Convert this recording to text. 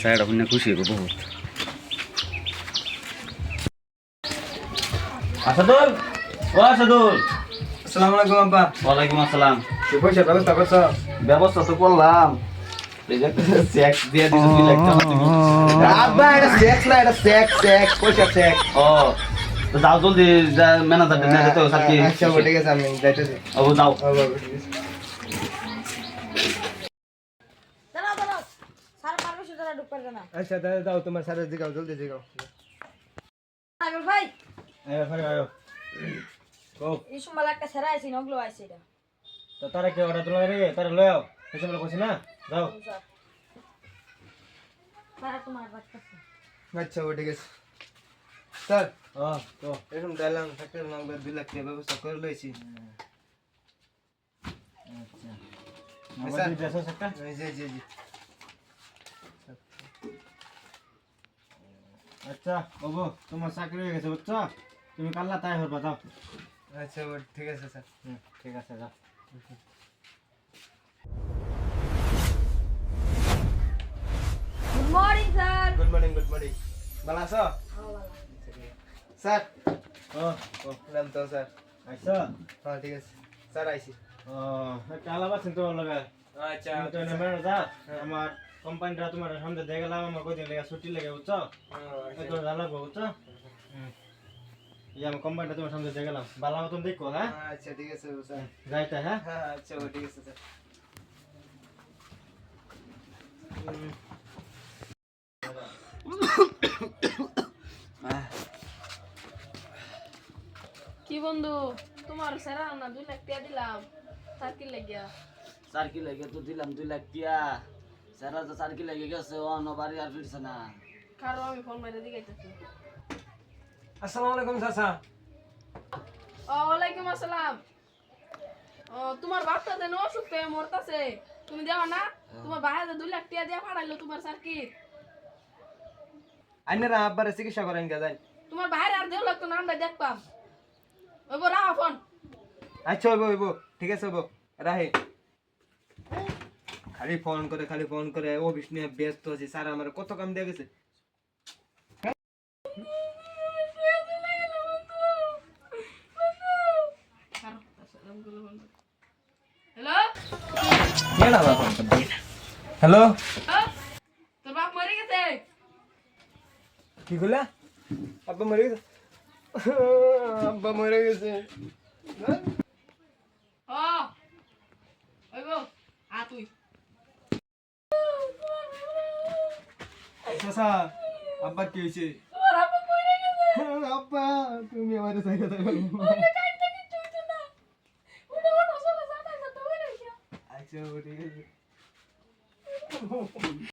Sir আপনি খুশি হইব বহুত। আসাদুল, ও আসাদুল। আসসালামু আলাইকুম আব্বা। ওয়ালাইকুম আসসালাম। তুই পয়সার ব্যবস্থা করছ? ব্যবস্থা তো করলাম। চেক দিয়ে দিছো 2 লাখ টাকা তুমি। আব্বা এটা চেক না, এটা চেক পয়সা চেক। ও তো যাও জলদি যা ম্যানেজার দিয়ে দিতে স্যার কি। আচ্ছা ঠিক আছে, আমি যাইতেছি। ও যাও। বাবা ঠিক আছে। দাঁড়াও দাঁড়াও, স্যার পারমিশন ছাড়া ঢুকতে পারবে না। আচ্ছা দাদা দাও, তোমার স্যারের জিগাও, জলদি জিগাও। আইবল ভাই, আয় ভাই আয়। কও এই সময় একটা সেরা আছে নগলো আছে এটা। তো তারা কি অর্ডার তোলা রে, তারা লয়াও। কিছু বলে কইছি না? যাও। স্যার স্যার তোমার বাচ্চাছে। আচ্ছা ও ঠিক আছে। স্যার তো এরকম ডাইলাম ফ্যাক্টরি নাম্বার 2 লাখ টাকা ব্যবস্থা করে লইছি। আচ্ছা। স্যার আমাদের দেশে একটা জি। আচ্ছা বাবু তোমার চাকরি হয়ে গেছে বুঝছো, তুমি কাল্লা তাই হরবা যাও। আচ্ছা ও ঠিক আছে স্যার। ঠিক আছে যাও। Good morning sir. Good morning ভালো আছো? স্যার ও ও নাম তো স্যার। আচ্ছা। হ্যাঁ ঠিক আছে স্যার, আইছি। ও একটা আলাপ আছে তো লাগে। আচ্ছা তুমি তো নেমের দা আমার কোম্পানিটা তোমার সামনে দিয়ে গেলাম, আমার কই দিন লেগে ছুটি লেগে বুঝছো, একটু জানা বুঝছো। এই আমার কোম্পানিটা তোমার সামনে দিয়ে গেলাম, ভালো মতন দেখো। হ্যাঁ আচ্ছা ঠিক আছে স্যার। যাইতে। হ্যাঁ হ্যাঁ আচ্ছা ও ঠিক আছে স্যার। কি বন্ধু তোমার সেরা না 2 লাখ টাকা দিলাম সার্কিল লাগিয়া। সার্কিল লেগে তো দিলাম 2 লাখ টিয়া, সারা তো সার্কিল লেগে গেছে অন্য বাড়ি আর ফিরছে না। কারো আমি ফোন মাইরে দিগাইতেছি। আসসালামু আলাইকুম চাচা। ওয়ালাইকুম আসসালাম। তোমার বাচ্চা দেন অসুখ পেয়ে মরতাছে, তুমি দেও না? তোমার বাইরে 2 লাখ টাকা দিয়া ফাড়াইলো তোমার সার্কিট। আইনারা আব্বারে চিকিৎসা করেন কে জান? তোমার বাইরে আর দেও লাগতো না, আমরা দেখতাম। ওইবো রাখো ফোন। আচ্ছা হইব ঠিক আছে হইব, রাহি। খালি ফোন করে অফিস নিয়ে ব্যস্ত আছে। স্যার আমার কত কাম দিয়ে গেছে। হ্যালো, হ্যালো তোর বাপ মরে গেছে। কি কইলা? আব্বা মরে গেছে? আব্বা মরে গেছে। ওইবো তুই চাচা আব্বা কি হয়েছে? তোমার আব্বা মরে গেছে। আব্বা তুমি আমার জায়গা আচ্ছা ঠিক আছে।